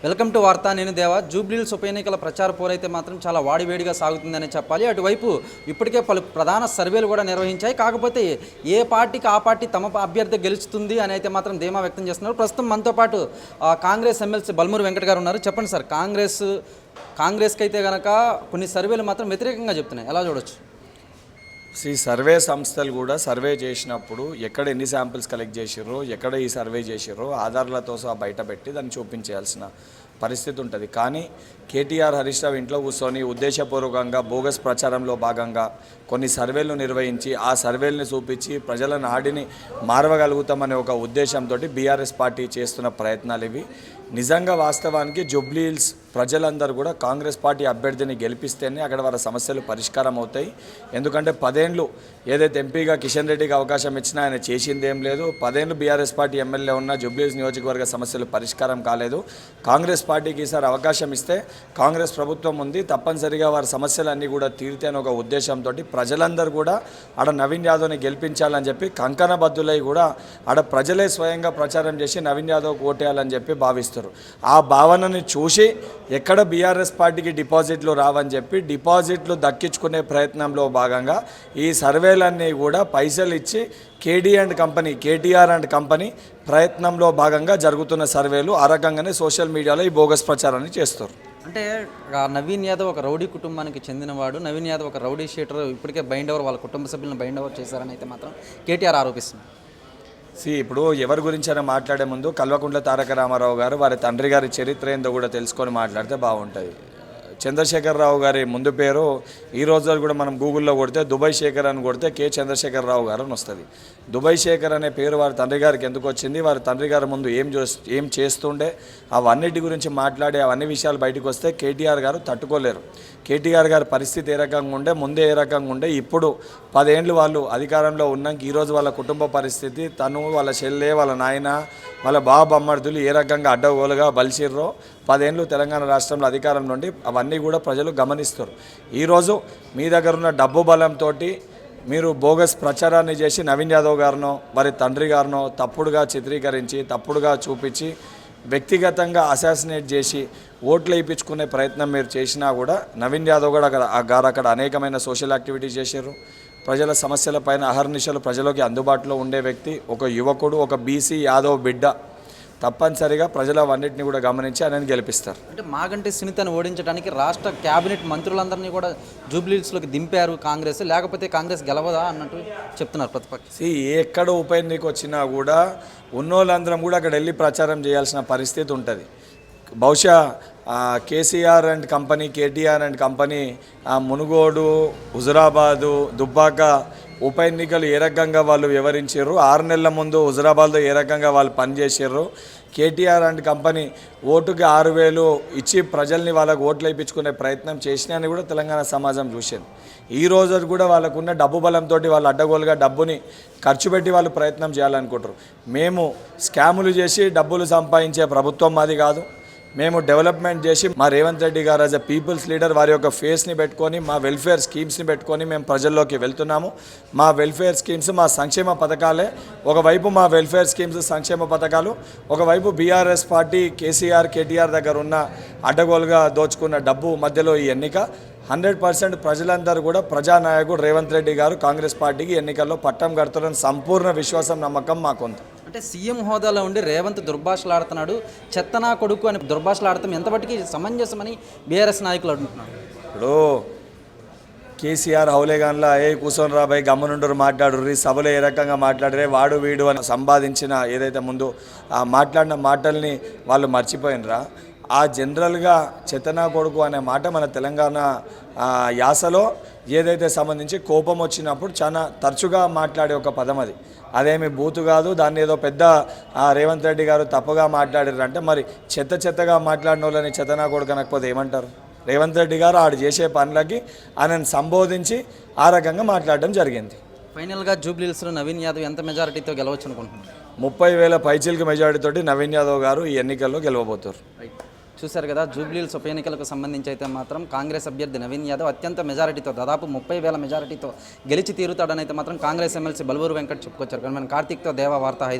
Welcome to వార్తా నేను దేవా. జూబ్లీహిల్స్ ఉప ఎన్నికల ప్రచార పోరైతే మాత్రం చాలా వాడివేడిగా సాగుతుందనే చెప్పాలి. అటువైపు ఇప్పటికే పలు ప్రధాన సర్వేలు కూడా నిర్వహించాయి. కాకపోతే ఏ పార్టీకి ఆ పార్టీ తమ అభ్యర్థి గెలుస్తుంది అని అయితే మాత్రం ధీమా వ్యక్తం చేస్తున్నారు. ప్రస్తుతం మనతో పాటు కాంగ్రెస్ ఎమ్మెల్సీ బల్మూరి వెంకట్ గారు ఉన్నారు. చెప్పండి సార్, కాంగ్రెస్కి అయితే కనుక కొన్ని సర్వేలు మాత్రం వ్యతిరేకంగా చెప్తున్నాయి, ఎలా చూడొచ్చు? ఈ సర్వే సంస్థలు కూడా సర్వే చేసినప్పుడు ఎక్కడ ఎన్ని శాంపిల్స్ కలెక్ట్ చేసిర్రో, ఎక్కడ ఈ సర్వే చేసిర్రో ఆధారాలతో సహా బయట పెట్టి దాన్ని చూపించాల్సిన పరిస్థితి ఉంటుంది. కానీ కేటీఆర్ హరీష్ రావు ఇంట్లో కూర్చొని ఉద్దేశపూర్వకంగా బోగస్ ప్రచారంలో భాగంగా కొన్ని సర్వేలు నిర్వహించి ఆ సర్వేలను చూపించి ప్రజల నాడిని మారవగలుగుతామనే ఒక ఉద్దేశంతో బీఆర్ఎస్ పార్టీ చేస్తున్న ప్రయత్నాలు ఇవి. నిజంగా వాస్తవానికి జూబ్లీహిల్స్ ప్రజలందరూ కూడా కాంగ్రెస్ పార్టీ అభ్యర్థిని గెలిపిస్తేనే అక్కడ వాళ్ళ సమస్యలు పరిష్కారం అవుతాయి. ఎందుకంటే 10 ఏళ్ళు ఏదైతే ఎంపీగా కిషన్ రెడ్డికి అవకాశం ఇచ్చినా ఆయన చేసిందేం లేదు. 10 ఏళ్ళు బీఆర్ఎస్ పార్టీ ఎమ్మెల్యే ఉన్న జూబ్లీహిల్స్ నియోజకవర్గ సమస్యలు పరిష్కారం కాలేదు. కాంగ్రెస్ పార్టీకి ఈసారి అవకాశం ఇస్తే కాంగ్రెస్ ప్రభుత్వం ఉంది, తప్పనిసరిగా వారి సమస్యలన్నీ కూడా తీరితేనే ఒక ఉద్దేశంతో ప్రజలందరూ కూడా ఆడ నవీన్ యాదవ్ని గెలిపించాలని చెప్పి కంకణబద్దులై కూడా ఆడ ప్రజలే స్వయంగా ప్రచారం చేసి నవీన్ యాదవ్ ఓటేయాలని చెప్పి భావిస్తారు. ఆ భావనని చూసి ఎక్కడ బీఆర్ఎస్ పార్టీకి డిపాజిట్లు రావని చెప్పి డిపాజిట్లు దక్కించుకునే ప్రయత్నంలో భాగంగా ఈ సర్వేలన్నీ కూడా పైసలు ఇచ్చి కేటీఆర్ అండ్ కంపెనీ ప్రయత్నంలో భాగంగా జరుగుతున్న సర్వేలు. ఆ రకంగానే సోషల్ మీడియాలో ఈ బోగస్ ప్రచారాన్ని చేస్తారు. అంటే నవీన్ యాదవ్ ఒక రౌడీ కుటుంబానికి చెందినవాడు, నవీన్ యాదవ్ ఒక రౌడీ షీటర్, ఇప్పటికే బైండ్ ఓవర్ వాళ్ళ కుటుంబ సభ్యులను బైండ్ ఓవర్ చేశారని అయితే మాత్రం కేటీఆర్ ఆరోపిస్తున్నారు. ఇప్పుడు ఎవరి గురించి అయినా మాట్లాడే ముందు కల్వకుంట్ల తారక రామారావు గారు వారి తండ్రి గారి చరిత్ర ఏందో కూడా తెలుసుకొని మాట్లాడితే బాగుంటుంది. చంద్రశేఖరరావు గారి ముందు పేరు ఈ రోజు కూడా మనం గూగుల్లో కొడితే దుబాయ్ శేఖర్ అని కొడితే కె చంద్రశేఖరరావు గారు అని వస్తుంది. దుబాయ్ శేఖర్ అనే పేరు వారి తండ్రి గారికి ఎందుకు వచ్చింది, వారి తండ్రి గారి ముందు ఏం చేస్తుండే, అవన్నిటి గురించి మాట్లాడే అవన్నీ విషయాలు బయటకు వస్తే కేటీఆర్ గారు తట్టుకోలేరు. కేటీఆర్ గారి పరిస్థితి ఏ రకంగా ఉండే, ముందే ఏ రకంగా ఉండే, ఇప్పుడు 10 ఏళ్ళు వాళ్ళు అధికారంలో ఉన్నాక ఈరోజు వాళ్ళ కుటుంబ పరిస్థితి, తను వాళ్ళ చెల్లె వాళ్ళ నాయన వాళ్ళ బామ్మర్దులు ఏ రకంగా అడ్డగోలుగా బలిసిర్రో 10 ఏళ్ళు తెలంగాణ రాష్ట్రంలో అధికారం నుండి అవన్నీ కూడా ప్రజలు గమనిస్తారు. ఈరోజు మీ దగ్గర ఉన్న డబ్బు బలంతో మీరు బోగస్ ప్రచారాన్ని చేసి నవీన్ యాదవ్ గారినో వారి తండ్రి గారినో తప్పుడుగా చిత్రీకరించి తప్పుడుగా చూపించి వ్యక్తిగతంగా అసాసినేట్ చేసి ఓట్లు వేయించుకునే ప్రయత్నం మీరు చేసినా కూడా నవీన్ యాదవ్ గారు అక్కడ అనేకమైన సోషల్ యాక్టివిటీస్ చేశారు. ప్రజల సమస్యలపైన అహర్నిశలు ప్రజలకి అందుబాటులో ఉండే వ్యక్తి, ఒక యువకుడు, ఒక బీసీ యాదవ్ బిడ్డ. తప్పనిసరిగా ప్రజలు అవన్నింటినీ కూడా గమనించి ఆయనను గెలిపిస్తారు. అంటే మాగంటి సునీతను ఓడించడానికి రాష్ట్ర క్యాబినెట్ మంత్రులందరినీ కూడా జూబ్లీహిల్స్లోకి దింపారు కాంగ్రెస్, లేకపోతే కాంగ్రెస్ గెలవదా అన్నట్టు చెప్తున్నారు ప్రతిపక్ష. ఎక్కడ ఉప ఎన్నిక వచ్చినా కూడా ఉన్నోళ్ళందరం కూడా అక్కడ వెళ్ళి ప్రచారం చేయాల్సిన పరిస్థితి ఉంటుంది. బహుశా KCR and company, KTR and company Munugode, Huzurabad, Dubbaka ఉప ఎన్నికలు ఏ రకంగా వాళ్ళు వివరించారు, 6 నెలల ముందు హుజురాబాద్లో ఏ రకంగా వాళ్ళు పనిచేసారు, కేటీఆర్ అండ్ కంపెనీ ఓటుకి 6,000 ఇచ్చి ప్రజల్ని వాళ్ళకు ఓట్లు వేయించుకునే ప్రయత్నం చేసినా అని కూడా తెలంగాణ సమాజం చూసింది. ఈ రోజు కూడా వాళ్ళకున్న డబ్బు బలంతో వాళ్ళు అడ్డగోలుగా డబ్బుని ఖర్చు పెట్టి వాళ్ళు ప్రయత్నం చేయాలనుకుంటారు. మేము స్కాములు చేసి డబ్బులు సంపాదించే ప్రభుత్వం మాది కాదు. మేము డెవలప్మెంట్ చేసి మా రేవంత్ రెడ్డి గారు యాజ్ అ పీపుల్స్ లీడర్ వారి యొక్క ఫేస్ని పెట్టుకొని మా వెల్ఫేర్ స్కీమ్స్ని పెట్టుకొని మేము ప్రజల్లోకి వెళ్తున్నాము. మా వెల్ఫేర్ స్కీమ్స్, మా సంక్షేమ పథకాలే, ఒకవైపు మా వెల్ఫేర్ స్కీమ్స్ సంక్షేమ పథకాలు, ఒకవైపు బీఆర్ఎస్ పార్టీ కేటీఆర్ దగ్గర ఉన్న అడ్డగోలుగా దోచుకున్న డబ్బు మధ్యలో ఈ ఎన్నిక. 100% ప్రజలందరూ కూడా ప్రజానాయకుడు రేవంత్ రెడ్డి గారు కాంగ్రెస్ పార్టీకి ఎన్నికల్లో పట్టం కడతారని సంపూర్ణ విశ్వాసం, నమ్మకం మాకుంది. అంటే సీఎం హోదాలో ఉండి రేవంత్ దుర్భాషలాడుతున్నాడు, చెత్తనా కొడుకు అని దుర్భాషలాడతాం ఎంతవరకు సమంజసమని బీఆర్ఎస్ నాయకులు అంటున్నారు. ఇప్పుడు కేసీఆర్ హౌలేగాన్లా కూర్చొని రాబాయి గమ్మనుండరు మాట్లాడుర్రి, సభలో ఏ రకంగా మాట్లాడరే వాడు వీడు అని సంపాదించిన ఏదైతే ముందు మాట్లాడిన మాటల్ని వాళ్ళు మర్చిపోయినరా. ఆ జనరల్గా చెత్తనా కొడుకు అనే మాట మన తెలంగాణ యాసలో ఏదైతే సంబంధించి కోపం వచ్చినప్పుడు చాలా తరచుగా మాట్లాడే ఒక పదం అది. అదేమి బూతు కాదు. దాన్ని ఏదో పెద్ద రేవంత్ రెడ్డి గారు తప్పుగా మాట్లాడారు అంటే మరి చెత్తగా మాట్లాడిన వాళ్ళని చెత్తనా కొడుకు అనకపోతే ఏమంటారు? రేవంత్ రెడ్డి గారు ఆడు చేసే పనులకి ఆయనను సంబోధించి ఆ రకంగా మాట్లాడడం జరిగింది. ఫైనల్గా జూబ్లీహిల్స్లో నవీన్ యాదవ్ ఎంత మెజారిటీతో గెలవచ్చు అనుకుంటున్నారు? 30,000 పైచిలకు మెజారిటీతోటి నవీన్ యాదవ్ గారు ఈ ఎన్నికల్లో గెలవబోతారు. చూశారు కదా, జూబ్లీహిల్స్ ఉప ఎన్నికలకు సంబంధించి అయితే మాత్రం కాంగ్రెస్ అభ్యర్థి నవీన్ యాదవ్ అత్యంత మెజారిటీతో దాదాపు 30,000 మెజారిటీతో గెలిచి తీరుతాడని అయితే మాత్రం కాంగ్రెస్ ఎమ్మెల్సీ బల్మూరి వెంకట్ చెప్పుకొచ్చారు. కానీ మన కార్తీక్తో దేవా వార్త, హైదరాబాద్.